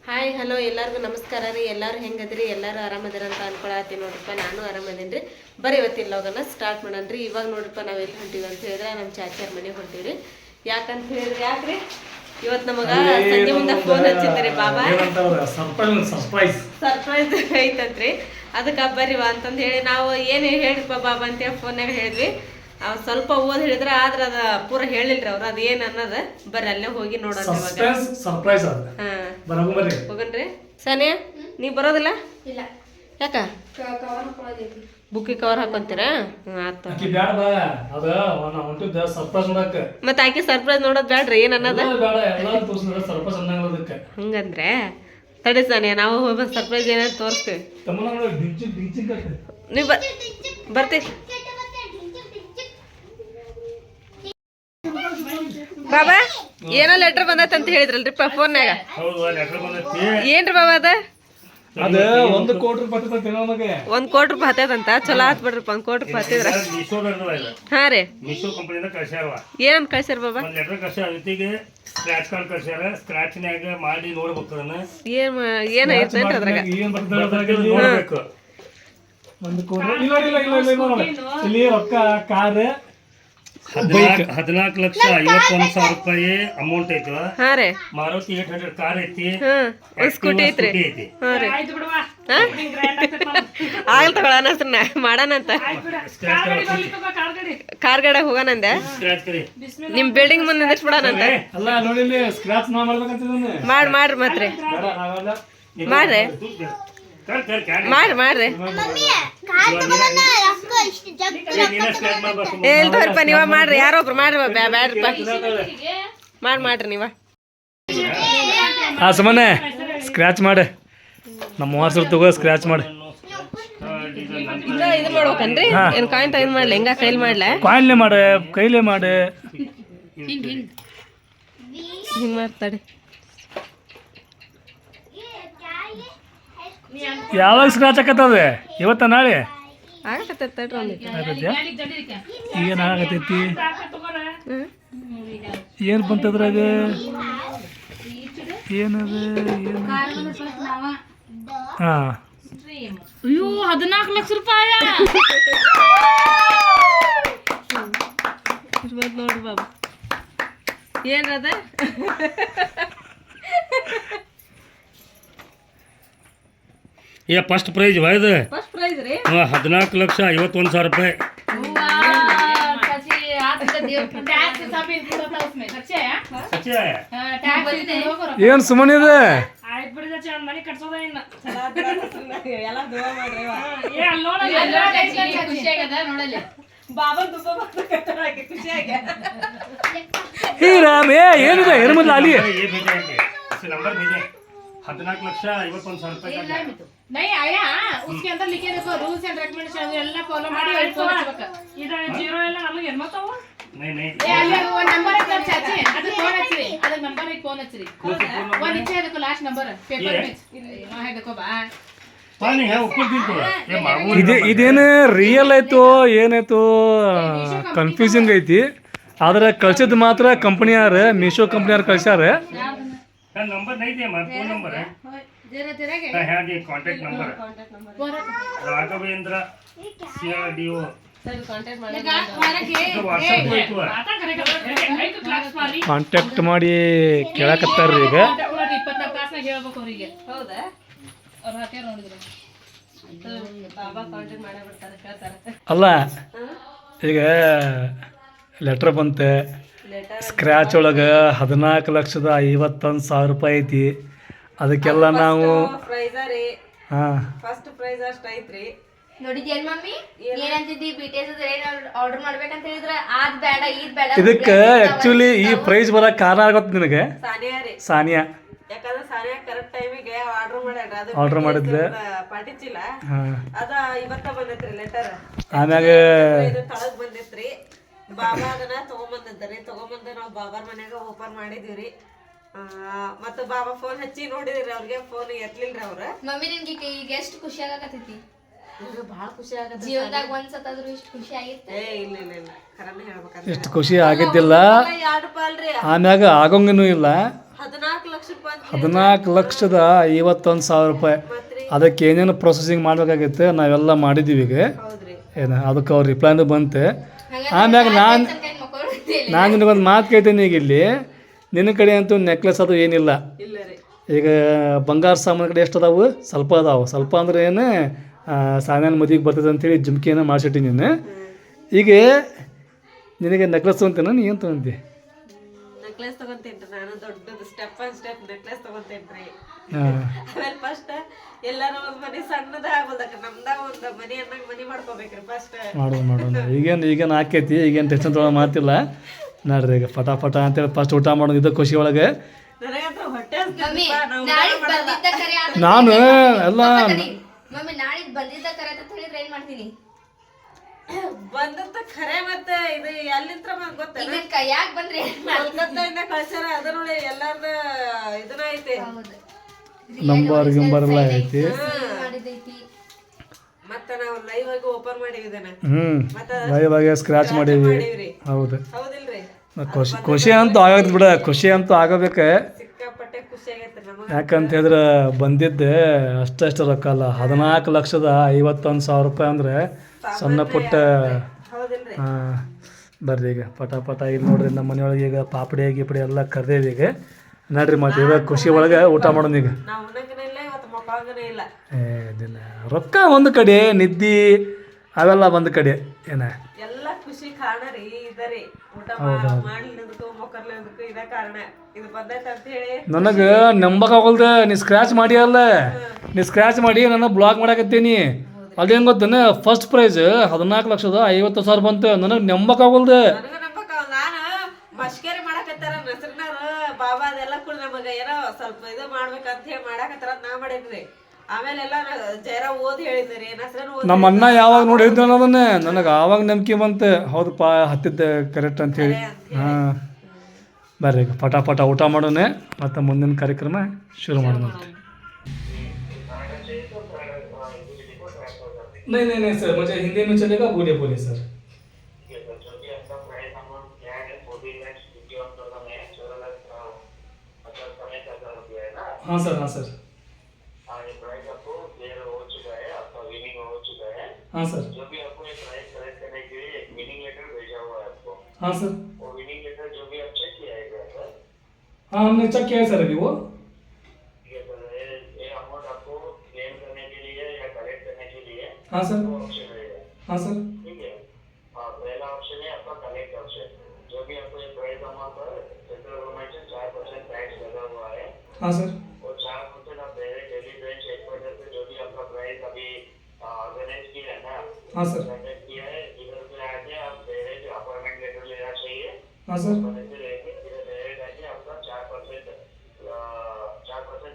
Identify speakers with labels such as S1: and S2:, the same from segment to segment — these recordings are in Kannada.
S1: ಹಾಯ್ ಹಲೋ ಎಲ್ಲರಿಗೂ ನಮಸ್ಕಾರ ರೀ. ಎಲ್ಲರೂ ಹೆಂಗದ್ರಿ? ಎಲ್ಲರೂ ಆರಾಮದಿರ ಅಂತ ಅನ್ಕೊಳತ್ತೀನಿ ನೋಡ್ರಿಪ್ಪ. ನಾನು ಆರಾಮದೇನಿ ರೀ. ಬರ್ರಿ ಇವತ್ತಿನ ಲೋಗನ ಸ್ಟಾರ್ಟ್ ಮಾಡೋಣ ರೀ. ಇವಾಗ ನೋಡ್ರಿಪ್ಪ ನಾವು ಎಲ್ಲಿ ಹೊಂಟೀವಿ ಅಂತ ಹೇಳಿದ್ರೆ ನಮ್ಮ ಚಾಚಾರ ಮನೆಗೆ ಹೊಂಟೀವಿ ರೀ. ಯಾಕಂತ ಹೇಳಿದ್ರೆ ಯಾಕ್ರಿ ಇವತ್ತು ನಮಗೆ ಸಂಜೆ ಮುಂದೆ ಫೋನ್ ಹಚ್ಚಿದ್ರಿ ಬಾಬಾ, ಸರ್ಪ್ರೈಸ್ ಐತಂತ್ರಿ. ಅದಕ್ಕೆ ಬರ್ರಿವ ಅಂತಂದು ಹೇಳಿ ನಾವು ಏನು ಹೇಳ್ರಿಪ್ಪ ಬಾಬಾ ಅಂತೇಳಿ ಫೋನ್ನಾಗ ಹೇಳಿದ್ವಿ. ಸ್ವಲ್ಪ ಓದ್ ಹೇಳಿದ್ರೆ ಆದ್ರೆ ಅದ ಪೂರ ಹೇಳಿಲ್ರಿ ಅವ್ರು ಅದು ಏನ್ ಅನ್ನೋದ. ಬರ್ರಿ ಅಲ್ಲೇ ಹೋಗಿ ನೋಡೋಣ ಹೋಗನ್ರಿ. ಸಾನಿಯಾ ನೀ ಬರೋದಿಲ್ಲ? ಯಾಕ ಬುಕ್ಕಿ ಕವರ್ ಹಾಕೊಂತೀರಾ? ಮತ್ತೆ ಆಕೆ ಸರ್ಪ್ರೈಸ್ ನೋಡೋದ್ ಬ್ಯಾಡ್ರಿ ಏನ್ ಅನ್ನೋದ ಹಂಗಂದ್ರೆ ತಡಿ ಸಾನಿಯಾ, ನಾವು ಹೋಗಿ ಸರ್ಪ್ರೈಸ್ ಏನಾದ್ರು ತೋರಿಸ್ತೀವಿ. ನೀವು ಬರ್ತೀವಿ ಬಾಬಾ. ಏನೋ ಲೆಟರ್ ಬಂದತ್ ಅಂತ ಹೇಳಿದ್ರಲ್ರಿ ಫೋನ್ನಾಗ. ಏನ್ರಿ ಬಾಬಾ ಅದ?
S2: ಅದ 1 ಕೋಟಿ ರೂಪಾಯಿ
S1: $1 ಕೋಟಿ ಹತ್ತದಂತ. ಚಲೋ ಆತ್ ಬಿಡ್ರಿ. 1 ಕೋಟಿ ರೂಪಾಯಿ ಹತ್ತಿದ್ರ. ಹಾ ರೀ, ಏನಂತ ಕಳ್ಸ್ಯಾರ ಬಾಬಾ?
S3: ಸ್ಕ್ರಾಚ್ ಕಾರ್ಡ್ ಕಳ್ಸ್ಯಾರ. ಸ್ಕ್ರಾಚ್ನ್ಯಾಗ ಮಾಡಿ ನೋಡ್ಬೇಕು
S1: ಏನ್ ಐತೇನ್ರಿ ಅದ್ರಾಗ?
S2: 1 ಕೋಟಿ ಇಲ್ಲಿ ರೊಕ್ಕ ಕಾರ್
S3: 14,51,000 ರೂಪಾಯಿ ಅಮೌಂಟ್ ಐತಿ. ಮಾರುತಿ 800 ಕಾರ್ ಐತಿ,
S1: ಸ್ಕೂಟಿ ಐತ್ರಿ. ಆಗಲ್ ತಗೊಳಣ ಮಾಡಾನಂತ ಕಾರ್ ಗಾಡ ಹೋಗೋಣಂದೆ. ನಿಮ್ ಬಿಲ್ಡಿಂಗ್ ಮುಂದೆ ನಿಂದಿರ್ಸ್ಬಿಡೋಣಂತ. ಮಾಡ್ರಿ ಮತ್ರಿ ಮಾಡ್ರಿ ಮಾಡ್ರಿ ಹೇಳ್ತವ್ರಿಪ್ಪ. ನೀವ ಮಾಡ್ರಿ, ಯಾರೊಬ್ರು ಮಾಡ್ರಿ. ಬ್ಯಾಡ್ರಿಪ್ಪ ಮಾಡ್ರಿ ನೀವ.
S2: ಸುಮ್ಮನೆ ಸ್ಕ್ರಾಚ್ ಮಾಡಿ ನಮ್ಮ ವಾಸರು ತಗೋ ಸ್ಕ್ರಾಚ್ ಮಾಡಿ.
S1: ಇದು ಮಾಡ್ಬೇಕನ್ರಿ? ಏನ್ ಕಾಯಿನ್ ತಗೊಂಡ್ ಮಾಡ್ಲಿ? ಹೆಂಗ ಕೈಲಿ ಮಾಡ್ಲ?
S2: ಕಾಯಿನ್ಲೆ ಮಾಡೆ, ಕೈಲೇ ಮಾಡೆ.
S1: ಹಿಂಗ್ ಮಾಡ್ತಾಡಿ.
S2: ಯಾವಾಗ ಸ್ಕ್ರಾಚ್ ಆಕತ್ತದ? ಇವತ್ತ ನಾಳೆ
S1: ಆಗತ್ತೈತಿ.
S2: ಏನ್ ಆಗತೈತಿ? ಏನ್ ಬಂತದ್ರಾಗ? ಏನದ? ಹಾ,
S4: ಅಯ್ಯೋ 14 ಲಕ್ಷ ರೂಪಾಯಿ
S1: ನೋಡ್ರಿ ಬಾಬಾ. ಏನದ?
S3: ಫಸ್ಟ್ ಪ್ರೈಸ್ ಇದು.
S1: ಫಸ್ಟ್ ಪ್ರೈಸ್ ರೀ.
S3: 14,51,000 ರೂಪಾಯಿ.
S2: ಏನ್ ಸುಮ್ಮನೆ ಇದೆ? ಏನಿದೆ ಹೆಣ್ಮದ್ಲ ಅಲ್ಲಿ?
S3: 14,51,000 ರೂಪಾಯಿ.
S4: नहीं आया, उसके अंदर लिखे देखो रूल्स एंड रेकमेंडेशन ಎಲ್ಲ ಫಾಲೋ ಮಾಡಿ ಫೋನ್ ಹಚ್ಚಬೇಕು. ಇದು 0 ಎಲ್ಲ ನಮಗೆ ಏನು ಮಾತಾವು?
S3: नहीं नहीं
S4: ಏ ಅಲ್ಲಿ ಒಂದು ನಂಬರ್ ಐತೆ ಚಾಚಿ, ಅದು ಫೋನ್ ಹಚ್ಚಿರಿ. ಅದು ನಂಬರ್ ಐತೆ, ಫೋನ್ ಹಚ್ಚಿರಿ. ಒಂದು ಇಚ್ಚೆ ಅದಕ್ಕೆ ಲಾಸ್ಟ್ ನಂಬರ್ ಪೇಪರ್ में ನಾ ಹೇಳಬೇಕು ಬಾ.
S3: पानी है ऊपर दिन तो ये मामूली
S2: ಇದೇನು ರಿಯಲ್ ಆಯ್ತು ಏನಾಯ್ತು ಕನ್ಫ್ಯೂಸಿಂಗ್ ಐತಿ. ಆದ್ರೆ ಕಳ್ಸಿದ್ ಮಾತ್ರ ಕಂಪನಿಯಾರ, ಮೀಶೋ ಕಂಪನಿಯಾರ ಕಳ್ಸ್ಯಾರ.
S3: नंबर नहीं दिया, हमारा फोन नंबर है
S4: जरा जरा के
S3: है ये कांटेक्ट नंबर है. राघवेंद्र CRDO
S1: ಸರಿ ಕಾಂಟ್ಯಾಕ್ಟ್ ಮಾಡಿ.
S3: तो व्हाट्सएप पे तो है.
S4: आता करेगा ಐದು ಕ್ಲಾಸ್ ಮಾಡಿ
S2: ಕಾಂಟ್ಯಾಕ್ಟ್ ಮಾಡಿ ಕೇಳಕತ್ತಾರ್ರಿ ಈಗ.
S4: 24 ತಾಸನಾಗ ಹೇಳ್ಬೇಕು ಅವರಿಗೆ.
S1: ಹೌದಾ?
S4: ಅವ್ರು ಹಾಕ್ಯಾರ ನೋಡಿದ್ರೆ
S1: ಬಾಬಾ ಕಾಂಟ್ಯಾಕ್ಟ್ ಮಾಡೇ ಬಿಡ್ತಾರೆ, ಕೇಳ್ತಾರೆ.
S2: ಅಲ್ಲ ಈಗ ಲೆಟ್ರ್ ಬಂತೆ, ಸ್ಕ್ರ್ಯಾಚ್ ಒಳಗೆ 14,51,000 ರೂಪಾಯಿ ಐತಿ. ಅದಕ್ಕೆಲ್ಲ ನಾವು ಹಾಂ
S1: ಫಸ್ಟ್ ಪ್ರೈಸ್ ಅಷ್ಟ ಐತ್ರಿ.
S5: ನೋಡಿದ್ಯೇನ್ ಮಮ್ಮಿ ಏನಂತಿದ್ದಿ? BTS ಆರ್ಡರ್ ಮಾಡ್ಬೇಕಂತ ಹೇಳಿದ್ರೆ ಅದ್ ಬೇಡ ಇದ್ ಬೇಡ.
S2: ಇದಕ್ಕೆ ಆಕ್ಚುಲಿ ಈ ಪ್ರೈಸ್ ಬರಕ್ ಕಾರಣ ಆಗುತ್ತೆ ನಿನಗೆ
S1: ಸಾನಿಯಾ ರೀ.
S2: ಸಾನಿಯಾ
S1: ಯಾಕಂದ್ರೆ ಸಾನಿಯಾ ಕರೆಕ್ಟ್ ಟೈಮಿಗೆ ಆರ್ಡರ್ ಮಾಡ್ಯಾರ. ಅದು
S2: ಆರ್ಡರ್ ಮಾಡಿದ್ದೆ
S1: ಪಾಟಿಚಿಲ್ಲ.
S2: ಹಾಂ,
S1: ಅದ ಇವತ್ತ ಬಂದೈತ್ರಿ ಲೆಟರ್.
S2: ಆಮ್ಯಾಗ
S1: ಇದು ತಳಗ್ ಬಂದಿತ್ರಿ. ಬಾಬಾ ಅದನ್ನ ತಗೊಂಬಂದಿದ್ರಿ. ತಗೊಂಬಂದು ನಾವು ಬಾಬಾರ್ ಮನ್ಯಾಗ ಓಪನ್ ಮಾಡಿದೀವ್ರಿ. ಮತ್ತು ಬಾಬಾ ಫೋನ್ ಹಚ್ಚಿ ನೋಡಿದ್ರಿ, ಅವ್ರಿಗೆ ಫೋನ್ ಎತ್ಲಿಲ್ರಿ ಅವ್ರ.
S5: ಮಮ್ಮಿ ನಿನ್ಗೆ ಈಗ ಎಷ್ಟು ಖುಷಿ ಆಗಕತ್ತೈತಿ?
S1: ಬಹಳ ಖುಷಿ ಆಗತ್ತೆ
S5: ಜೀವನದಾಗ ಒಂದ್ಸತಾದ್ರೂ ಇಷ್ಟು ಖುಷಿ ಆಗಿತ್ತು?
S1: ಇಲ್ಲ ಇಲ್ಲ ಇಲ್ಲ, ಖರನೇ ಹೇಳ್ಬೇಕಂದ್ರೆ
S2: ಎಷ್ಟು ಖುಷಿ ಆಗಿದ್ದಿಲ್ಲ.
S1: ಎರಡು ಪಾಲ್ರಿ
S2: ಆಮ್ಯಾಗ ಆಗೋಂಗನೂ ಇಲ್ಲ.
S1: 14 ಲಕ್ಷ ರೂಪಾಯಿ ಅಂತ
S2: 14,51,000 ಅದಕ್ಕೆ ಏನೇನು ಪ್ರೊಸೆಸಿಂಗ್ ಮಾಡಬೇಕಾಗಿತ್ತು ನಾವೆಲ್ಲ ಮಾಡಿದ್ದೀವಿ ಈಗ
S1: ಹೌದ್ರಿ.
S2: ಏನು ಅದಕ್ಕೆ ಅವ್ರ ರಿಪ್ಲೈನು ಬಂತೆ. ಆಮ್ಯಾಗ ನಾನು ನಿನಗೊಂದು ಮಾತು ಕೇಳ್ತೀನಿ. ಈಗ ಇಲ್ಲಿ ನಿನ್ನ ಕಡೆ ಅಂತೂ ನೆಕ್ಲೆಸ್ ಅದು ಏನಿಲ್ಲ.
S1: ಇಲ್ಲ ರೀ.
S2: ಈಗ ಬಂಗಾರ ಸಾಮಾನು ಕಡೆ ಎಷ್ಟು ಅದಾವು? ಸ್ವಲ್ಪ ಅದಾವು. ಸ್ವಲ್ಪ ಅಂದ್ರೆ ಏನು ಸಾಮಾನ್ಯ ಮದುವೆಗೆ ಬರ್ತದೆ ಅಂತೇಳಿ ಜುಮ್ಕಿಯನ್ನು ಮಾಡಿಸಿಟ್ಟಿ ನೀನು. ಈಗ ನಿನಗೆ ನೆಕ್ಲೆಸ್ ತೊಗೊಂತೇನ ನೀ ಏನು ತೊಗೊಂತಿ?
S1: ನೆಕ್ಲೆಸ್ ತಗೊಂತೇನ್ರಿ ನಾನು. ದೊಡ್ಡದು ಸ್ಟೆಪ್ ಬೈ ಸ್ಟೆಪ್ ನೆಕ್ಲೆಸ್ ತಗೊಂತೇನ್ರಿ.
S2: ಹಾಂ
S1: ಆಮೇಲೆ ಫಸ್ಟ್ ಎಲ್ಲಾರು ಒಂದ್ ಮನೆ ಸಣ್ಣದ ಆಗೋದಕ್ಕ ನಮ್ದಾಗ ಒಂದು ಮನೆ ಅನ್ನಂಗ್ ಮನೆ ಮಾಡ್ಕೋಬೇಕ್ರಿ ಫಸ್ಟ್.
S2: ಮಾಡೋಣ ಈಗೇನು ಆಕೈತಿ. ಈಗೇನು ಟೆನ್ಷನ್ ತೊಗೊಳ್ಳೋ ಮಾತಿಲ್ಲ. ನೋಡ್ರಿ ಈಗ ಪಟ ಅಂತೇಳಿ ಫಸ್ಟ್ ಊಟ ಮಾಡೋದು ಇದು ಖುಷಿ ಒಳಗೆ.
S1: ನನಗಂತೂ ಹೊಟ್ಟೆ
S5: ಮಮ್ಮಿ ನಾಳಿದ್ ಬಂದಿದ್ದ ಕರೆ ಆತ
S2: ನಾನು ಎಲ್ಲ
S5: ಮಮ್ಮಿ ನಾಳಿದ್ ಬಂದಿದ್ದ ಕರೆ ಅಂತ ಹೇಳಿದ್ರೆ ಏನ್ ಮಾಡ್ತೀನಿ?
S1: ಬಂದಂತ ಖರೆ ಮತ್ತೆ ಇದು ಎಲ್ಲಿಂತ್ರ ಗೊತ್ತೇನ?
S5: ಇದನ್ ಕೈಯಾಗ ಬಂದ್ರೆ ಏನ್ ಮಾಡ್ತೀನಿ?
S1: ಕಲ್ಕತ್ತಾದಿಂದ ಕಳ್ಸ್ಯಾರ. ಅದ ನೋಡಿ ಎಲ್ಲಾರ್ದ ಇದನ್ನ ಐತಿ.
S2: ನಂಬರ್ ಗಿಂಬರ್ ಎಲ್ಲ ಐತಿ.
S5: ಮಾಡಿದೈತಿ.
S1: ಮತ್ತೆ ನಾವು ಲೈವ್ ಆಗಿ ಓಪನ್ ಮಾಡಿವಿ ಇದನ್ನ.
S2: ಲೈವ್ ಆಗಿ ಸ್ಕ್ರಾಚ್ ಮಾಡೀವಿ.
S1: ಮಾಡಿವ್ರಿ.
S2: ಹೌದು.
S1: ಹೌದಿಲ್ರಿ?
S2: ಖುಷಿ ಅಂತೂ ಆಗತ್ತೆ ಬಿಡ. ಖುಷಿ ಅಂತೂ ಆಗಬೇಕು.
S1: ಸಿಕ್ಕಾಪಟ್ಟೆ ಖುಷಿ ಆಗೈತೆ ನಮಗ.
S2: ಯಾಕಂತ ಹೇಳಿದ್ರೆ ಬಂದಿದ್ದೆ ಅಷ್ಟು ರೊಕ್ಕ ಅಲ್ಲ. 14,51,000 ಅಂದ್ರೆ ಸಣ್ಣ ಪುಟ್ಟ.
S1: ಹೌದಿಲ್ರಿ?
S2: ಹಾಂ ಬರ್ರಿ ಈಗ ಪಟ ಇಲ್ಲಿ ನೋಡ್ರಿ ನಮ್ಮ ಮನೆಯೊಳಗೆ ಈಗ ಪಾಪಡಿ ಗಿಪಡಿ ಎಲ್ಲ ಕರ್ದೇವಿ ಈಗ. ನೋಡ್ರಿ ಮತ್ತೆ ಇವಾಗ ಖುಷಿ ಒಳಗೆ ಊಟ ಮಾಡೋಣ ಈಗ.
S1: ನಾವು ಉಣ್ಣಂಗನೇ ಇಲ್ಲ ಇವತ್ತು, ಮಕ್ಕಳಂಗನೇ ಇಲ್ಲ.
S2: ದಿನ ರೊಕ್ಕ ಒಂದು ಕಡೆ, ನಿದ್ದಿ ಅವೆಲ್ಲ ಒಂದು ಕಡೆ ಏನ
S1: ಎಲ್ಲ ಖುಷಿ ಕಾರಣ ರೀ ಇದರಿ. ಊಟ ಮಾಡ್ಲಿದ್ದಕ್ಕೂ ಮೊಕ್ಕರ್ಲಿದ್ದಕ್ಕೂ ಇದ ಕಾರಣ. ಇದು ಬಂದೈತೆ ಅಂತ ಹೇಳಿ
S2: ನನಗೆ ನಂಬಕ್ಕಾಗಲ್ದೆ. ನೀ ಸ್ಕ್ರ್ಯಾಚ್ ಮಾಡಿ ಅಲ್ಲ, ನೀ ಸ್ಕ್ರ್ಯಾಚ್ ಮಾಡಿ ನನ್ನ ಬ್ಲಾಕ್ ಮಾಡಾಕತ್ತೀನಿ. ಅದು ಹೆಂಗೆ ಗೊತ್ತೇನೆ, ಫಸ್ಟ್ ಪ್ರೈಸ್ 14,50,000 ಬಂತು. ನನಗೆ ನಂಬಕ್ಕಾಗಲ್ದೆ.
S1: ನನಗ ನಂಬಕ. ನಾನು ಮಶ್ಕೇರಿ ಮಾಡಕತ್ತಾರ ನಸರ್ನಾರು ಬಾಬಾ ಅದೆಲ್ಲ ಕೂಡ ನಮಗ ಏನೋ ಸ್ವಲ್ಪ ಇದು ಮಾಡ್ಬೇಕಂತ ಹೇಳಿ ಮಾಡಾಕತ್ತಾರ ನಾ ಮಾಡೇನ್ರಿ. ಆಮೇಲೆ ಎಲ್ಲ ಜೈರ ಓದಿ ಹೇಳಿದ್ರಿ ನಸರನ್
S2: ನಮ್ಮ ಅಣ್ಣ ಯಾವಾಗ ನೋಡಿ ಹೇಳಿದ್ದೆ ಅನ್ನೋದನ್ನೇ ನನಗೆ ಆವಾಗ ನಂಬಿಕೆ ಬಂತು. ಹೌದಪ್ಪ ಹತ್ತಿದ್ದೆ ಕರೆಕ್ಟ್ ಅಂತೇಳಿ. ಹಾಂ ಬರ್ರಿ ಈಗ ಪಟ ಊಟ ಮಾಡೋಣ. ಮತ್ತು ಮುಂದಿನ ಕಾರ್ಯಕ್ರಮ ಶುರು ಮಾಡೋಣ. नहीं सर, मुझे हिंदी में चलेगा. बोलिए सर. हाँ सर. हाँ सर. जो भी आपको ये प्राइस सेलेक्ट करने के लिए एक मीनिंग लेटर भेजा हुआ है आपको. हाँ सर. वो मीनिंग लेटर जो भी आप चेक किया है सर? हाँ हमने चेक किया है सर अभी वो. ठीक है सर. ये अमाउंट आपको क्लेम करने के लिए या कलेक्ट करने के लिए हाँ सर ऑप्शन रहेगा. हाँ सर. ठीक है. हाँ पहला ऑप्शन है आपका कलेक्ट ऑप्शन. जो भी आपको ये प्राइस अमाउंट पर सेंट्रल गवर्नमेंट से 4% टैक्स लगा हुआ है. हाँ सर. वो 4% आप डेली बेंच 1% से जो भी आपका प्राइस अभी ऑर्गेनाइज किया है ना. हाँ सर. किया है इधर से आके आप डायरेक्ट अपॉइंटमेंट लेटर लेना चाहिए. हाँ सर. डायरेक्ट आपका 4%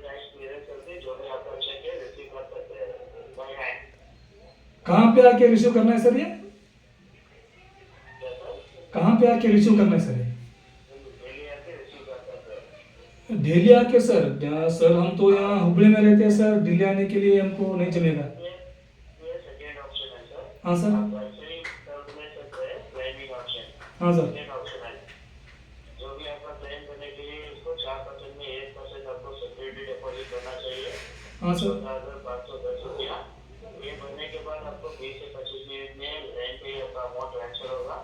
S2: टैक्स क्लियरेंस करके जो भी आपका चेक है रिसीव कर सकते हैं. कहाँ पे आके रिसीव करना है सर? ये कहाँ पे आके रिसीव करना है सर? दिल्ली आके सर. सर हम तो यहाँ हुबली में रहते हैं सर. दिल्ली आने के लिए हमको नहीं चलेगा. हाँ सर. हाँ सर. जो भी आपका क्लेम करने के लिए इसको 4% में 1% आपको सिक्योरिटी डिपॉजिट करना चाहिए. हाँ सर. 14,510 रुपया. ये बनने के बाद आपको 20 से 25 मिनट में बैंक पे आपका अमाउंट ट्रांसफर होगा.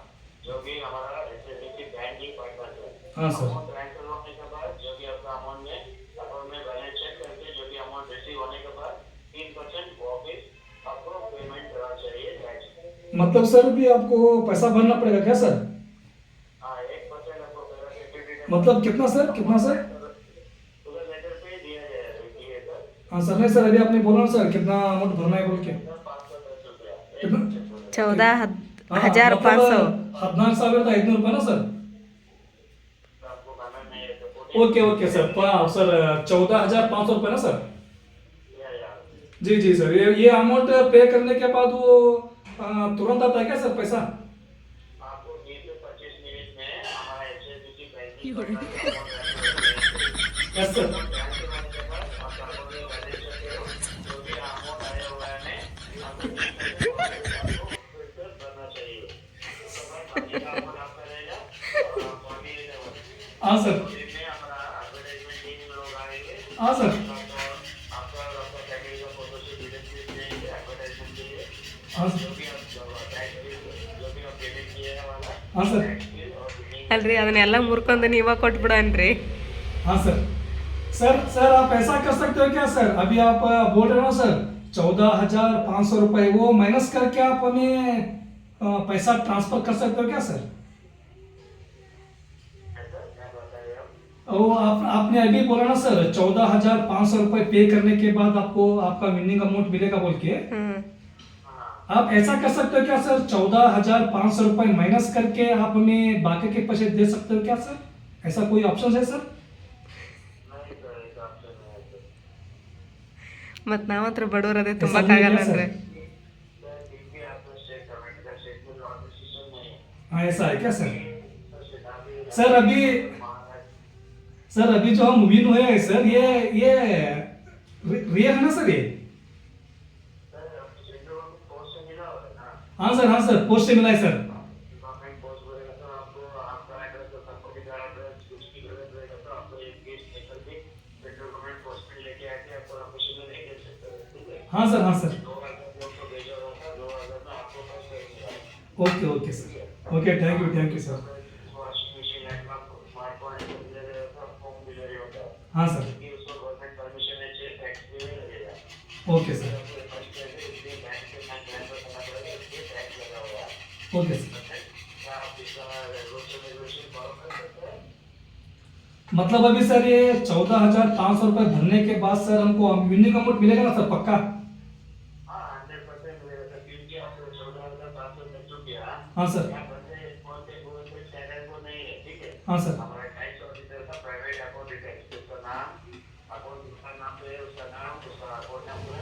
S2: जो भी हमारा एसएससी बैंकिंग पार्टनर है. हाँ सर. अमाउंट ट्रांसफर होने के बाद जो भी आपका अमाउंट में अकाउंट में बैलेंस चेक करके जो भी अमाउंट रिसीव होने के बाद 3% वापस आपको पेमेंट करना चाहिए टैक्स. मतलब सर भी आपको पैसा भरना पड़ेगा क्या सर? हाँ 1% आपको मतलब कितना सर? उधर लेटर पे दिया जाएगा. हाँ सर. नहीं सर अभी आपने बोला ना सर कितना अमाउंट भरना है बोल के. 510 रुपया.
S1: 14,500.
S2: 14,500 रुपये ना सर. Okay sir. सर 14,500 रुपये ना सर. जी सर. ये अमाउंट पे करने के बाद वो तुरंत आता है क्या सर पैसा? आपको 20 से 25 मिनट में हमारा एचएसबीसी बैंकिंग यस सर. हाँ सर.
S6: हाँ
S2: जो भी आप जो भी आप पेमेंट किए हैं वाला
S6: हाँ सर
S2: टैक्स बिल और बिलिंग
S1: ಅಲ್ರಿ ಅದನ್ನೆಲ್ಲ ಮುರ್ಕೊಂಡು ನೀವ ಕೊಟ್ಬಿಡನ್ರಿ.
S6: हाँ सर सर सर आप ऐसा कर सकते हो क्या सर, अभी आप बोल रहे हो ना सर 14,500 रुपए, वो माइनस करके आप हमें पैसा ट्रांसफर कर सकते हो क्या सर?
S2: क्या बताइए आप?
S6: वो आपने अभी बोला ना सर 14,500 रुपए पे करने के बाद आपको आपका विनिंग अमाउंट मिलेगा बोल के,
S1: ಹ್ಮ್.
S6: आप ऐसा कर सकते हो क्या सर 14,500 रुपए माइनस करके आप हमें बाकी के पैसे दे सकते हो क्या सर? ऐसा कोई ऑप्शन है सर?
S2: नहीं सर, ऐसा ऑप्शन नहीं है सर।
S1: ಮತ್ ನಾವಂತ್ರ ಬಡವರದೇ ತುಂಬಕ್ಕಾಗಲ್ಲನ್ರಿ.
S2: सर क्योंकि आपका स्टेट गवर्नमेंट का स्टेटमेंट ऑफिस सिस्टम नहीं है
S6: हाँ ऐसा है क्या सर?
S2: सर
S6: सर अभी जो हम विन हुए हैं सर, ये रियल है ना सर ये?
S2: सेंट्रल गवर्नमेंट पोस्ट से मिला होगा ना,
S6: हाँ सर पोस्ट से मिला है सर।
S2: गवर्नमेंट पोस्ट बोलेगा तो आपको आपका एड्रेस और कंपनी का एड्रेस कुछ भी गलत रहेगा तो आपको एक केस लेकर के सेंट्रल गवर्नमेंट पोस्ट में लेके आके आपको ऑफिस में नहीं दे सकते हो, ठीक है?
S6: हाँ सर
S2: 2,000 जो आपको भेजा होगा 2,000 में आपको पैसे मिलेगा।
S6: Okay sir, okay thank you sir.
S2: Washing machine laptop smartphone delivery होता है, होम डिलीवरी होता है,
S6: हाँ सर
S2: क्योंकि उसको गवर्नमेंट परमिशन है, चाहिए टैक्स भी नहीं लगेगा।
S6: ओके सर,
S2: आपको फर्स्ट पैसे इसलिए बैंक से ना ट्रांसफर करना पड़ेगा, इसलिए टैक्स लगा हुआ है।
S6: Okay sir.
S2: क्या आप इसका रूल्स एंड रेगुलेशन फॉलो कर सकते हैं?
S6: मतलब अभी सर ये 14,500 रुपए भरने के बाद सर हमको विनिंग अमाउंट मिलेगा ना सर पक्का?
S2: हाँ 100% मिलेगा सर, क्योंकि आपको 14,500 मिल चुका है।
S6: हाँ सर,
S2: यहाँ पर से फोन पे गूगल पे स्कैनर को नहीं है, ठीक है?
S6: हाँ सर,
S2: हमारा टैक्स ऑफिसर का प्राइवेट अकाउंट डिटेल्स, उसका नाम, अकाउंट जिसका नाम पे है उसका नाम, उसका अकाउंट नंबर,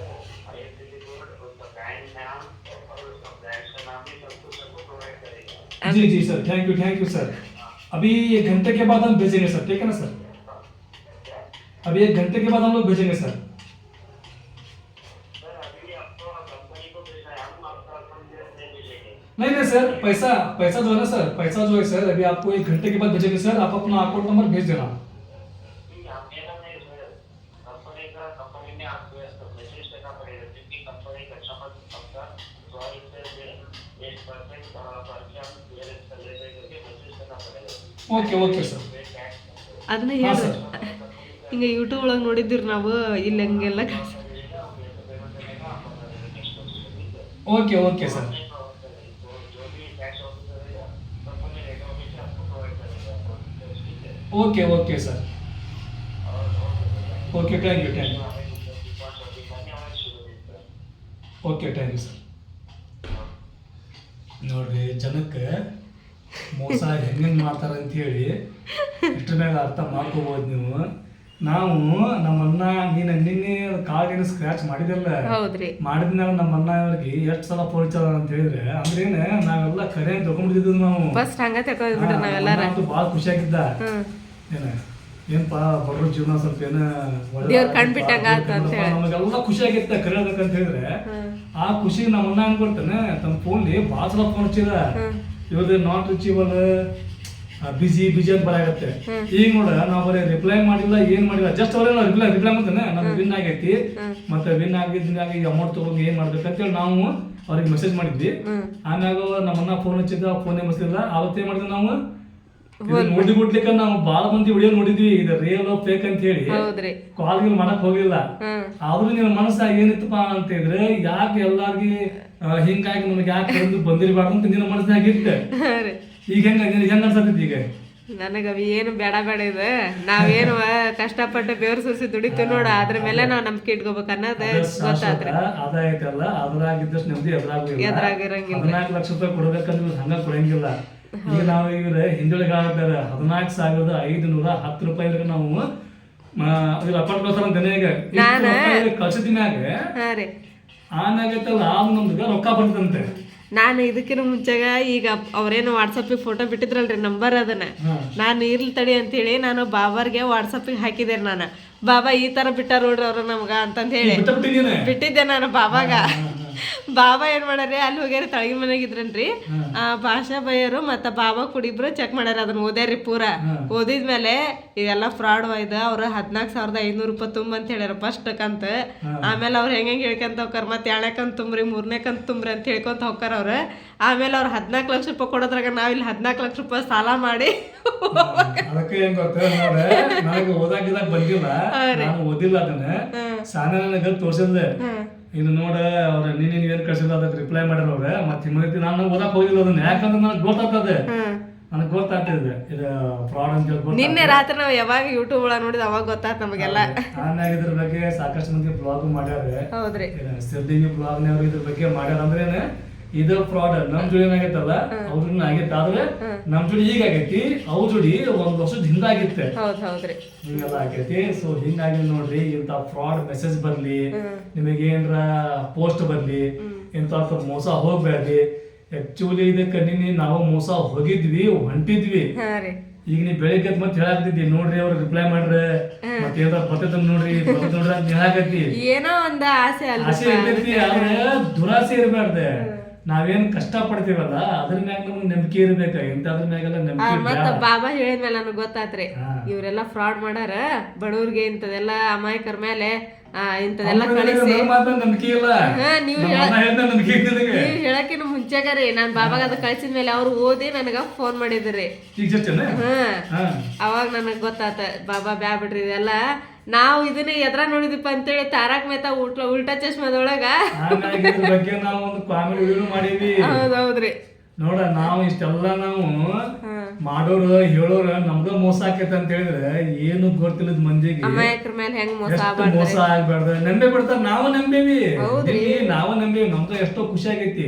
S2: आईएफएससी कोड, उसका बैंक नाम और उसका ब्रांच का नाम भी सब कुछ आपको प्रोवाइड करेगा।
S6: जी सर थैंक यू सर। अभी 1 घंटे के बाद हम भेजेंगे सर, ठीक है ना सर? अभी 1 घंटे के बाद हम लोग भेजेंगे सर।
S2: सर अभी आपको कंपनी को भेजना है, हम आपका अकाउंट नहीं भेजेंगे।
S6: नहीं सर, पैसा जो है ना सर, पैसा जो है सर अभी आपको 1 घंटे के बाद भेजेंगे सर, आप अपना अकाउंट नंबर भेज देना।
S2: ठीक है, आप मेरा नहीं सर, कंपनी में आपको मैसेज करना पड़ेगा, क्योंकि कंपनी कस्टमर आपका 1% करके मैसेज करना पड़ेगा।
S6: Okay sir.
S1: ಅದನ್ನ
S6: हाँ
S1: ಹೇಳ್ರಿ.
S6: सर,
S1: ಹಿಂಗ ಯೂಟ್ಯೂಬ್ ಒಳಗೆ ನೋಡಿದ್ರಿ ನಾವು ಇಲ್ಲಿ ಹಂಗೆಲ್ಲ
S6: ओके सर।
S2: जो भी टैक्स ऑफिसर रहेगा कंपनी हेड ऑफिस से आपको प्रोवाइड करेगा, ठीक है?
S6: Okay sir, okay thank you okay thank you sir. ನೋಡ್ರಿ ಜನಕ್ಕೆ ಮೋಸ ಹೆಂಗೆ ಮಾಡ್ತಾರೆ ಅಂತ ಹೇಳಿ ಇದ್ರ ಮೇಲೆ ಅರ್ಥ ಮಾಡ್ಕೋಬೋದು ನೀವು. ನಾವು ನಮ್ಮನ್ನ ನಿನ್ನೆ ಕಾಲಿನ ಸ್ಕ್ರಾಚ್ ಮಾಡಿದಲ್ಲ,
S1: ಹೌದ್ರಿ.
S6: ಮಾಡಿದ್ಮೇಲೆ ನಮ್ಮನ್ನ ಅವ್ರಿಗೆ ಎಷ್ಟು ಸಲ ಪೋಲ್ಚಾರ ಅಂತ ಹೇಳಿದ್ರೆ ಅಂದ್ರೇನೆ ನಾವೆಲ್ಲ ಕರೆ ಅಂತ ತಗೊಂಡ್ಬಿಟ್ಟಿದ್ವಿ ನಾವು.
S1: ಫಸ್ಟ್ ಹಂಗ ತಕೊಂಡ್ಬಿಟ್ರಿ ನಾವೆಲ್ಲಾರ.
S6: ಭಾಳ ಖುಷಿ ಆಗಿದ್ದ. ಏನಪ್ಪ ಬರೋ ಜೀವನ ಸ್ವಲ್ಪ ಏನ
S1: ದೇವ್ರ ಕಣ್ಬಿಟ್ಟಂಗ ಆತ ಅಂತ ಹೇಳಿ
S6: ನಮಗೆಲ್ಲ ಖುಷಿ ಆಗಿತ್ತ ಕರೆಯೋದಕ್ಕಂತ ಹೇಳಿದ್ರೆ ಆ ಖುಷಿ ನಮ್ಮನ್ನ ಅನ್ಕೊಡ್ತಾನೆ ತಮ್ಮ ಫೋನ್ಲಿ ಭಾಳ ಸಲ ಫೋನ್ ಹಚ್ಚಿದ ಇವಾಗ ನಾಟ್ ರಿಚೀವಲ್ ಬಿಜಿ ಅಂತ ಬರಾಗತ್ತೆ. ಈಗ ನೋಡ ನಾವು ಬರೀ ರಿಪ್ಲೈ ಮಾಡಿಲ್ಲ ಏನ್ ಮಾಡಿಲ್ಲ, ಜಸ್ಟ್ ಅವರೇ ನಾವು ರಿಪ್ಲೈ ಮಾಡ್ತಾನೆ ನಮ್ಗೆ ವಿನ್ ಆಗೈತಿ ಮತ್ತೆ ವಿನ್ ಆಗಿದ್ದಾಗ ಅಮೌಂಟ್ ತಗೊಂಡು ಏನ್ ಮಾಡ್ಬೇಕಂತೇಳಿ ನಾವು ಅವ್ರಿಗೆ ಮೆಸೇಜ್ ಮಾಡಿದ್ವಿ. ಆಮ್ಯಾಗ ನಮ್ಮನ್ನ ಫೋನ್ ಹಚ್ಚಿದ್ದ, ಫೋನೇ ಮಸ್ತಿಲ್ಲ. ಅವತ್ತೇ ಮಾಡಿದ್ವಿ ನಾವು ನೋಡಿ ಬಿಡ್ಲಿಕ್ಕೆ ನಾವು ಬಾಳ ಮಂದಿ ವಿಡಿಯೋ ನೋಡಿದ್ವಿ, ಇದು ರಿಯಲ್ ಫೇಕ್ ಅಂತ ಹೇಳಿ ಕಾಲ್ ಗಿಲ್ ಮಾಡಕ್ ಹೋಗಿಲ್ಲ. ಆದ್ರೂ ನಿನ್ನ ಮನಸ್ಸಾಗ ಏನಿತ್ತಪ್ಪ ಅಂತ ಹೇಳಿದ್ರೆ ಯಾಕೆ ಎಲ್ಲಾರ್ಗಿ ಹಿಂಗಾಗಿ ನಮ್ಗೆ ಯಾಕೆ ಬಂದಿರಬಾರ್ದು ಅಂತ ನಿನ್ನ ಮನಸ್ಸಾಗ ಇತ್ತು. ಈಗ ಹೆಂಗ ಅನ್ಸತ್ತಿದ್ ಈಗ?
S1: ನನಗ ಏನು ಬೇಡ ಇದೆ, ನಾವೇನು ಕಷ್ಟಪಟ್ಟು ಬೇವ್ರ ಸುರಿಸಿ ದುಡಿತೀವಿ ನೋಡ, ಅದ್ರ ಮೇಲೆ ನಾವ್ ನಂಬಿಕೆ ಇಟ್ಕೋಬೇಕು ಅನ್ನೋದು ಗೊತ್ತಾದ್ರೆ
S6: ಅದಾಯ್ತಲ್ಲ, ಅದ್ರಾಗಿದ್ದಷ್ಟು ನೆಮ್ಮದಿ
S1: ಎದ್ರಾಗಿರಂಗಿಲ್ಲ.
S6: 14 ಲಕ್ಷ ರೂಪಾಯಿ ಕೊಡ್ಬೇಕಂದ್ರೆ ಹಂಗ ಕೊಡಂಗಿಲ್ಲ. ಈಗ ನಾವು ಇವ್ರ ಹಿಂದೊಳಗೆ ಆಗ್ತಾರೆ 14,510 ರೂಪಾಯಿ ನಾವು ಅಕೌಂಟ್ ಕಳ್ಸಿದ ಮ್ಯಾಗ ಆಮ್ಯಾಗೈತಲ್ಲ ನಮ್ಗೆ ರೊಕ್ಕ ಬರ್ತಂತೆ.
S1: ನಾನು ಇದಕ್ಕಿನ ಮುಂಚೆಗ ಈಗ ಅವ್ರೇನು ವಾಟ್ಸಪ್ಪಿಗೆ ಫೋಟೋ ಬಿಟ್ಟಿದ್ರಲ್ರಿ ನಂಬರ್, ಅದನ್ನ ನಾನು ಇರ್ಲಿ ತಡಿ ಅಂತೇಳಿ ನಾನು ಬಾಬರ್ಗೆ ವಾಟ್ಸಪ್ಪಿಗೆ ಹಾಕಿದೆ. ನಾನು ಬಾಬಾ ಈ ತರ ಬಿಟ್ಟಾರ ನೋಡ್ರಿ ಅವ್ರು ನಮ್ಗ ಅಂತಂದ ಹೇಳಿ ಬಿಟ್ಟಿದ್ದೆ ನಾನು ಬಾಬಾಗ. ಬಾಬಾ ಏನ್ ಮಾಡ್ಯಾರ ಅಲ್ಲಿ ಹೋಗ್ಯಾರ ತಳಗಿನ ಮನೆಗೆ ಇದ್ರನ್ರಿ ಆ ಭಾಷಾ ಬೈಯರು ಮತ್ತ ಬಾಬಾ ಕುಡಿಬ್ರು ಚೆಕ್ ಮಾಡ್ಯಾರ ಅದನ್ನ ಓದ್ಯಾರಿ ಪೂರಾ ಓದಿದ್ಮೇಲೆ ಇದೆಲ್ಲ ಫ್ರಾಡ್ ಇದ ಅವ್ರ 14,500 ರೂಪಾಯಿ ತುಂಬ ಅಂತ ಹೇಳ್ಯಾರ ಫಸ್ಟ್ ಕಂತ ಆಮೇಲೆ ಅವ್ರು ಹೆಂಗೆ ಹೇಳ್ಕೊಂತ ಹೋಗ್ತಾರ ಮತ್ತೆ 2ನೇ ಕಂತ ತುಂಬ್ರಿ 3ನೇ ಕಂತ ತುಂಬ್ರಿ ಅಂತ ಹೇಳ್ಕೊಂತ ಹೋಗ್ತಾರ ಅವ್ರ ಆಮೇಲೆ ಅವ್ರು 14 ಲಕ್ಷ ರೂಪಾಯಿ ಕೊಡೋದ್ರಾಗ ನಾವಿಲ್ಲಿ 14 ಲಕ್ಷ ರೂಪಾಯಿ ಸಾಲ ಮಾಡಿ
S6: ಅದಕ್ಕೆ ಏನ್ ಗೊತ್ತ ನೋಡ ನನಗೆ ಓದಾಕಿದಾಗ ಬಂದಿಲ್ಲ ನಾನು ಓದಿಲ್ಲ ಅದನ್ನ ಸಾನ ನನಗ ತೋರ್ಸಿದ್ದೆ ಇನ್ನು ನೋಡ ಅವ್ರ ನೀನ್ ಏನ್ ಕಳ್ಸಿಲ್ಲ ಅದಕ್ಕೆ ರಿಪ್ಲೈ ಮಾಡ್ಯಾರ ಅವ್ರ ಮತ್ತೆ ಹಿಂಗೈತಿ ನಾನು ಓದಕ್ ಹೋಗಿಲ್ಲ ಅದನ್ನ ಯಾಕಂದ್ರೆ ನನಗೆ ಗೊತ್ತಾಗ್ತದೆ ನನಗೆ ಗೊತ್ತಾಗ್ತಿದೆ ಇದು ಫ್ರಾಡ್ ಅಂತ ಹೇಳಿ
S1: ನಿನ್ನೆ ರಾತ್ರಿ ನಾವು ಯಾವಾಗ ಯೂಟ್ಯೂಬ್ ಒಳಗೆ ನೋಡಿದ ಅವಾಗ ಗೊತ್ತಾಯ್ತು ನಮಗೆಲ್ಲ
S6: ಆಮ್ಯಾಗ ಇದ್ರ ಬಗ್ಗೆ ಸಾಕಷ್ಟು ಮಂದಿ ಬ್ಲಾಗ್ ಮಾಡ್ಯಾರ
S1: ಹೌದ್ರಿ
S6: ಸಿದ್ಧಿಗೆ ಬ್ಲಾಗ್ನವ್ರು ಇದ್ರ ಬಗ್ಗೆ ಮಾಡ್ಯಾರ ಅಂದ್ರೇನೆ ಇದು ಫ್ರಾಡ್ ನಮ್ ಜೋಡಿ ಏನಾಗೈತಲ್ಲ ಅವ್ರನ್ನ ಆಗೈತೆ ಆದ್ರೆ ನಮ್ ಜೋಡಿ ಈಗ ಆಗೈತಿ ಅವ್ರ ಜೋಡಿ 1 ವರ್ಷದ ಹಿಂದಾಗಿತ್ತೆ
S1: ಹೌದ್ರಿ
S6: ಹಿಂಗೆಲ್ಲ ಆಗೈತಿ ಸೊ ಹಿಂಗಾಗಿ ನೋಡ್ರಿ ಇಂತ ಫ್ರಾಡ್ ಮೆಸೇಜ್ ಬರ್ಲಿ ನಿಮಗೆ ಏನ್ರ ಪೋಸ್ಟ್ ಬರ್ಲಿ ಇಂತ ಮೋಸ ಹೋಗ್ಬೇಡ್ರಿ ಆಕ್ಚುಲಿ ಇದಕ್ಕೆ ನಿನ್ನೆ ನಾವು ಮೋಸ ಹೋಗಿದ್ವಿ ಹೊಂಟಿದ್ವಿ ಈಗ ನೀ ಬೆಳಿಗ್ಗೆ ಮತ್ತೆ ಹೇಳಾಕತ್ತಿದ್ದಿ ನೋಡ್ರಿ ಅವ್ರು ರಿಪ್ಲೈ ಮಾಡ್ರೆ ಮತ್ತೆ ಏನಾರ ಬರ್ತೈತೆ ನೋಡ್ರಿ ನೋಡ್ರಿ ಅಂತ ಹೇಳಾಕತ್ತಿ
S1: ಏನೋ ಒಂದ ಆಸೆ
S6: ಆಸೆ ಇರ್ತೈತಿ ಆದ್ರೆ ದುರಾಸೆ ಇರ್ಬಾರ್ದೆ ನಾವೇನ್ ಕಷ್ಟ ಪಡ್ತೀವಲ್ಲ ಅದ್ರ ಮ್ಯಾಗ ನಮ್ಗೆ ನಂಬಿಕೆ ಇರ್ಬೇಕ ಇಂಥದ್ರ ಮ್ಯಾಗೆಲ್ಲ ನಂಬಿಕೆ
S1: ಮತ್ತ ಬಾಬಾ ಹೇಳಿದ್ಮೇಲೆ ನನಗ್ ಗೊತ್ತಾತ್ರಿ ಇವ್ರೆಲ್ಲಾ ಫ್ರಾಡ್ ಮಾಡಾರ ಬಡವ್ರಿಗೆ ಇಂಥದೆಲ್ಲ ಅಮಾಯಕರ ಮೇಲೆ ಇಂಥದೆಲ್ಲ ಕಳಿಸಿ
S6: ನಂಬಿಕೆ ಇಲ್ಲ
S1: ನೀವು ಹೇಳಕಿನ ಮುಂಚೆಗಾರಿ ನಾನ್ ಬಾಬಾಗ ಅದ ಕಳ್ಸಿದ್ಮೇಲೆ ಅವ್ರು ಓದಿ ನನಗ ಫೋನ್ ಮಾಡಿದ್ರಿ ಅವಾಗ ನನಗ್ ಗೊತ್ತಾತ ಬಾಬಾ ಬ್ಯಾ ಬಿಡ್ರಿ ಇದೆಲ್ಲ ನಾವು ಇದನ್ನ ಎದ್ರ ನೋಡಿದಪ್ಪ ಅಂತೇಳಿ ತಾರಕ್ ಮೆಹ್ತಾ ಉಲ್ಟಾ ಚಶ್ಮಾದೊಳಗ
S6: ಬಗ್ಗೆ ನಾವು ಒಂದು ಕಾಮಿಡಿ ವಿಡಿಯೋ ಮಾಡೀವಿ
S1: ಹೌದೌದ್ರಿ
S6: ನೋಡ ನಾವು ಇಷ್ಟೆಲ್ಲ ನಾವು ಮಾಡೋರು ಹೇಳೋರು ನಮ್ಗ ಮೋಸ ಆಕೈತೆ ಅಂತ ಹೇಳಿದ್ರೆ ಏನು ಗೊತ್ತಿಲ್ಲದ ಮಂದಿಗೆ
S1: ಅಮಾಯಕರ ಮೇಲೆ ಹೆಂಗ್
S6: ಮೋಸ ಆಗ್ಬಾರ್ದು ನಂಬೆ ಬಿಡ್ತಾರ ನಾವು ನಂಬೇವಿ ನಾವು ನಂಬೇವಿ ನಮ್ದು ಎಷ್ಟೋ ಖುಷಿ ಆಗೈತಿ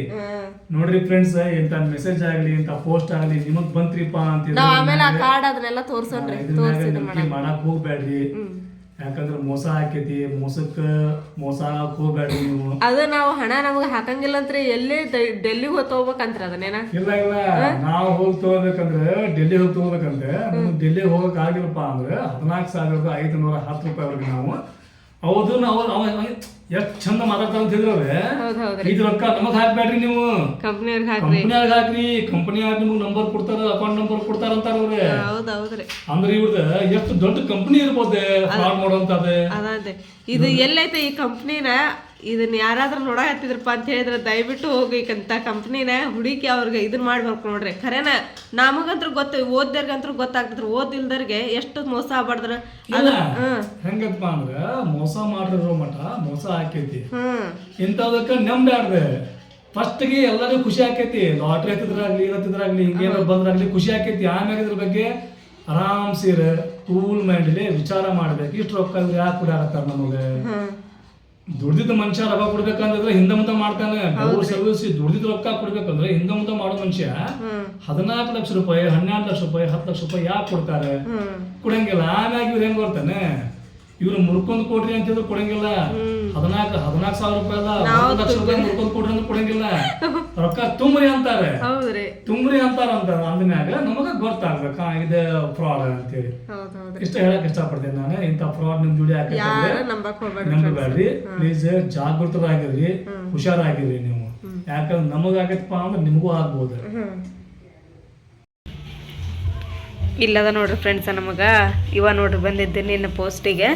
S6: ನೋಡ್ರಿ ಫ್ರೆಂಡ್ಸ್ ಇಂತ ಮೆಸೇಜ್ ಆಗ್ಲಿ ಇಂತ ಪೋಸ್ಟ್ ಆಗ್ಲಿ ನಿಮಗ್ ಬಂತ್ರಿಪ್ಪ ಅಂತ
S1: ಆಮೇಲೆ ಆ ಕಾರ್ಡ್ ಅದನ್ನೆಲ್ಲ ತೋರ್ಸೋಣ್ರಿ
S6: ಮಾಡಕ್ ಹೋಗ್ಬೇಡ್ರಿ ಯಾಕಂದ್ರೆ ಮೋಸ ಆಕೈತಿ ಮೋಸ ಹೋಗ್ಬೇಡ್ರಿ ನೀವು
S1: ಅದು ನಾವು ಹಣ ನಮ್ಗೆ ಹಾಕಂಗಿಲ್ಲ ಅಂದ್ರೆ ಎಲ್ಲಿ ಡೆಲ್ಲಿಗೆ ಹೋಗಿ ತಗೋಬೇಕಂತ್ರ ಅದನ್ನೇನ
S6: ಇಲ್ಲ ನಾವು ಹೋಗಿ ತಗೋಬೇಕಂದ್ರೆ ಡೆಲ್ಲಿ ಹೋಗಿ ತಗೋಬೇಕಂದ್ರೆ ಡೆಲ್ಲಿ ಹೋಗಕ್ ಆಗಿಲ್ಲಪ್ಪ ಅಂದ್ರೆ 14,510 ರೂಪಾಯಿವರೆಗೆ ನಾವು ಹೌದು ನಾವು ಎಷ್ಟ್ ಚಂದ ಮಾತಾಡ್ತಾ ಅಂತ ಹೇಳಿದ್ರೆ ಇದು ರೊಕ್ಕ ನಮಗ್ ಹಾಕ್ಬೇಡ್ರಿ ನೀವು ಕಂಪನಿಯಾಗ ಹಾಕ್ರಿ ಕಂಪನಿಯಾಗ ನಿಮ್ಗೆ ನಂಬರ್ ಕೊಡ್ತಾರ ಅಕೌಂಟ್ ನಂಬರ್ ಕೊಡ್ತಾರ ಅಂತಾರ ಅವ್ರೆ ಅಂದ್ರೆ ಇವ್ರದ ಎಷ್ಟು ದೊಡ್ಡ ಕಂಪನಿ ಇರ್ಬೋದು ಫ್ರಾಡ್ ಮಾಡೋಂತದ
S1: ಅದೇ ಇದು ಎಲ್ಲೈತೆ ಈ ಕಂಪ್ನಿನ ಇದನ್ನ ಯಾರಾದ್ರೂ ನೋಡಕತ್ತಿದ್ರಪ್ಪ ಅಂತ ಹೇಳಿದ್ರೆ ದಯವಿಟ್ಟು ಹೋಗ್ಬೇಕಂತ ಕಂಪ್ನಿನ ಹುಡುಕಿ ಅವ್ರಿಗೆ ಇದನ್ನ ಮಾಡ್ಬೇಕು ನೋಡ್ರಿ ಖರೇನ ನಮಗಂತ್ರ ಓದ್ದರ್ಗಂತ್ರ ಗೊತ್ತಾಗ್ತದ್ರಿ ಓದಿಲ್ದರ್ಗೆ ಎಷ್ಟು ಮೋಸ ಆಗ್ಬಾರ್ದ್ರ
S6: ಹೆಂಗಪ್ಪ ಅಂದ್ರ ಮೋಸ ಮಾಡಿರೋ ಮಠ ಮೋಸ ಆಕೈತಿ ಇಂಥದಕ್ಕ ನಂಬ್ಯಾರ್ದೆ ಫಸ್ಟ್ ಗೆ ಎಲ್ಲರಿಗೂ ಖುಷಿ ಆಕೈತಿ ಲಾಟ್ರಿ ಹತ್ತಿದ್ರಾಗ್ಲಿ ಹಿಂಗೇನಾದ್ರು ಬಂದ್ರಾಗ್ಲಿ ಖುಷಿ ಆಕೈತಿ ಆಮ್ಯಾಗ ಇದ್ರ ಬಗ್ಗೆ ಆರಾಮ್ ಸೀರ ಕೂಲ್ ಮೈಂಡ್ಲಿ ವಿಚಾರ ಮಾಡ್ಬೇಕು ಇಷ್ಟು ರೊಕ್ಕ ಯಾಕೆ ಕೊಡಾಕತ್ತಾರ ನಮಗೆ ದುಡ್ದಿದ್ದ ಮನುಷ್ಯ ರೊಕ್ಕ ಕೊಡ್ಬೇಕಂದ್ರೆ ಹಿಂದೆ ಮುಂದೆ ಮಾಡ್ತಾನೆ ಸರ್ವಿಸ್ ದುಡ್ದಿದ್ ರೊಕ್ಕ ಕೊಡ್ಬೇಕಂದ್ರೆ ಹಿಂದೆ ಮುಂದೆ ಮಾಡೋ ಮನುಷ್ಯ 14 ಲಕ್ಷ ರೂಪಾಯಿ 12 ಲಕ್ಷ ರೂಪಾಯಿ 10 ಲಕ್ಷ ರೂಪಾಯಿ ಯಾಕೆ ಕೊಡ್ತಾರೆ ಕೊಡಂಗಿಲ್ಲ ಆಮ್ಯಾಗ ಇವ್ರು ಹೆಂಗ್ ಬರ್ತಾನೆ ಇವ್ರು ಮುರ್ಕೊಂಡ್ ಕೊಡ್ರಿ ಅಂತಿದ್ರು ಕೊಡಂಗಿಲ್ಲ 14,000 ರೂಪಾಯಿ ಅಲ್ಲ 1 ಲಕ್ಷ ರೂಪಾಯಿ ಮುರ್ಕೊಂಡ್ ಕೊಡ್ರಿ ಅಂತ ಕೊಡಂಗಿಲ್ಲ ರೊಕ್ಕ ತುಂಬ್ರಿ ಅಂತಾರೆ ಅಂದ್ಮ್ಯಾಗ ನಮಗ ಗೊತ್ತಾಗ್ಬೇಕ ಇದು ಫ್ರಾಡ್ ಅಂತೇಳಿ ಇಷ್ಟ ಹೇಳಕ್ ಇಷ್ಟಪಡ್ತೇನೆ ನಾನು ಇಂಥ ಫ್ರಾಡ್ ನಿಮ್ ಜೋಡಿ ನಂಬಬೇಡ್ರಿ ಪ್ಲೀಸ್ ಜಾಗೃತರಾಗಿರ್ರಿ ಹುಷಾರಾಗಿರ್ರಿ ನೀವು ಯಾಕಂದ್ರೆ ನಮಗಾಗತ್ತಪ್ಪ ಅಂದ್ರೆ ನಿಮಗೂ ಆಗ್ಬೋದು
S1: ಇಲ್ಲದ ನೋಡ್ರಿ ಫ್ರೆಂಡ್ಸ ನಮಗೆ ನೋಡ್ರಿ ಬಂದಿದ್ದೆ ನಿನ್ನ ಪೋಸ್ಟಿಗೆ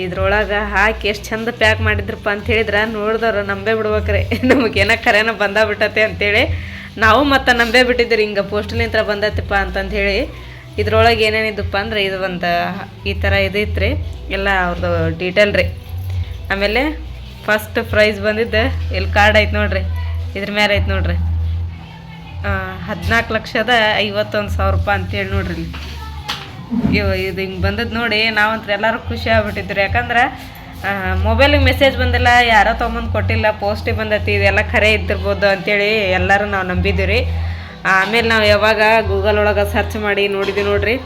S1: ಇದ್ರೊಳಗೆ ಹಾಕಿ ಎಷ್ಟು ಚಂದ ಪ್ಯಾಕ್ ಮಾಡಿದ್ರಪ್ಪ ಅಂತ ಹೇಳಿದ್ರೆ ನೋಡಿದವ್ರು ನಂಬೇ ಬಿಡ್ಬೇಕ್ರಿ ನಮಗೇನ ಕರೆನ ಬಂದಾಗ್ಬಿಟ್ಟತೆ ಅಂತೇಳಿ ನಾವು ಮತ್ತೆ ನಂಬೇ ಬಿಟ್ಟಿದ್ದೀರಿ ಹಿಂಗೆ ಪೋಸ್ಟಲಿಂತ್ರ ಬಂದೈತಿಪ್ಪ ಅಂತಂದು ಹೇಳಿ ಇದ್ರೊಳಗೆ ಏನೇನಿದ್ದಪ್ಪ ಅಂದ್ರೆ ಇದು ಒಂದು ಈ ಥರ ಇದೈತ್ರಿ ಎಲ್ಲ ಅವ್ರದ್ದು ಡೀಟೇಲ್ ರೀ ಆಮೇಲೆ ಫಸ್ಟ್ ಪ್ರೈಸ್ ಬಂದಿದ್ದು ಇಲ್ಲಿ ಕಾರ್ಡ್ ಐತೆ ನೋಡ್ರಿ ಇದ್ರ ಮೇಲೆ ಐತೆ ನೋಡ್ರಿ 14,51,000 ರೂಪಾಯಿ ಅಂತೇಳಿ ನೋಡ್ರಿ ಇದು ಹಿಂಗೆ ಬಂದದ್ದು ನೋಡಿ ನಾವಂತ್ರ ಎಲ್ಲರೂ ಖುಷಿ ಆಗ್ಬಿಟ್ಟಿದ್ರಿ ಯಾಕಂದ್ರೆ ಮೊಬೈಲಿಗೆ ಮೆಸೇಜ್ ಬಂದಿಲ್ಲ ಯಾರೋ ತೊಗೊಂಬಂದು ಕೊಟ್ಟಿಲ್ಲ ಪೋಸ್ಟಿಗೆ ಬಂದೈತಿ ಇದೆಲ್ಲ ಖರೆ ಇದ್ದಿರ್ಬೋದು ಅಂತೇಳಿ ಎಲ್ಲರೂ ನಾವು ನಂಬಿದ್ದೀವಿ ರೀ ಆಮೇಲೆ ನಾವು ಯಾವಾಗ ಗೂಗಲ್ ಒಳಗೆ ಸರ್ಚ್ ಮಾಡಿ ನೋಡಿದ್ವಿ ನೋಡ್ರಿ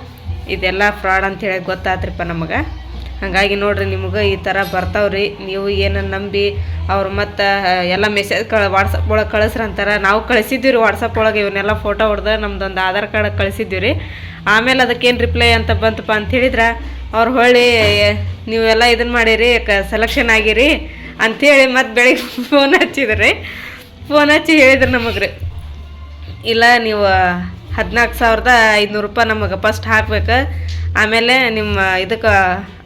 S1: ಇದೆಲ್ಲ ಫ್ರಾಡ್ ಅಂತೇಳಿ ಗೊತ್ತಾತ್ರಿಪ್ಪ ನಮಗೆ ಹಾಗಾಗಿ ನೋಡ್ರಿ ನಿಮಗೆ ಈ ಥರ ಬರ್ತಾವ್ರಿ ನೀವು ಏನನ್ನು ನಂಬಿ ಅವ್ರು ಮತ್ತು ಎಲ್ಲ ಮೆಸೇಜ್ ವಾಟ್ಸಪ್ ಒಳಗೆ ಕಳಿಸ್ರಂತಾರೆ ನಾವು ಕಳಿಸಿದ್ವಿ ರೀ ವಾಟ್ಸಪ್ ಒಳಗೆ ಇವನ್ನೆಲ್ಲ ಫೋಟೋ ಹೊಡೆದು ನಮ್ದೊಂದು ಆಧಾರ್ ಕಾರ್ಡ್ ಕಳಿಸಿದ್ವಿ ರೀ ಆಮೇಲೆ ಅದಕ್ಕೇನು ರಿಪ್ಲೈ ಅಂತ ಬಂತಪ್ಪ ಅಂತ ಹೇಳಿದ್ರೆ ಅವ್ರು ಹೊಳ್ಳಿ ನೀವೆಲ್ಲ ಇದನ್ನು ಮಾಡಿರಿ ಸೆಲೆಕ್ಷನ್ ಆಗಿರಿ ಅಂಥೇಳಿ ಮತ್ತು ಬೆಳಿಗ್ಗೆ ಫೋನ್ ಹಚ್ಚಿದ್ರಿ. ಫೋನ್ ಹಚ್ಚಿ ಹೇಳಿದ್ರು ನಮಗೆ ರೀ, ಇಲ್ಲ ನೀವು 14,500 ರೂಪಾಯಿ ನಮಗೆ ಫಸ್ಟ್ ಹಾಕ್ಬೇಕು, ಆಮೇಲೆ ನಿಮ್ಮ ಇದಕ್ಕೆ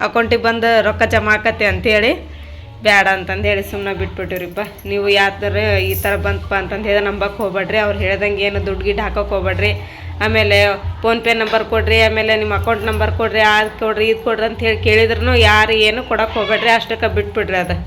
S1: ಅಕೌಂಟಿಗೆ ಬಂದು ರೊಕ್ಕ ಜಮಾ ಆಕತ್ತೆ ಅಂಥೇಳಿ ಬೇಡ ಅಂತಂದು ಹೇಳಿ ಸುಮ್ಮನೆ ಬಿಟ್ಬಿಟ್ಟಿವ್ರಿಪ್ಪ. ನೀವು ಯಾವ ಈ ಥರ ಬಂತಪ್ಪ ಅಂತಂದು ಹೇಳಿ ನಂಬಕ್ಕೆ ಹೋಗ್ಬೇಡ್ರಿ, ಅವ್ರು ಹೇಳ್ದಂಗೆ ಏನು ದುಡ್ಡು ಗಿಡ್ಡು ಹಾಕೋಕೆ ಹೋಗ್ಬೇಡ್ರಿ. ಆಮೇಲೆ ಫೋನ್ಪೇ ನಂಬರ್ ಕೊಡ್ರಿ, ಆಮೇಲೆ ನಿಮ್ಮ ಅಕೌಂಟ್ ನಂಬರ್ ಕೊಡ್ರಿ, ಅದು ಕೊಡ್ರಿ ಇದು ಕೊಡ್ರಿ ಅಂತ ಹೇಳಿ ಕೇಳಿದ್ರು ಯಾರು ಏನು ಕೊಡೋಕೆ ಹೋಗ್ಬೇಡ್ರಿ, ಅಷ್ಟಕ್ಕೆ ಬಿಟ್ಬಿಡ್ರಿ. ಅದು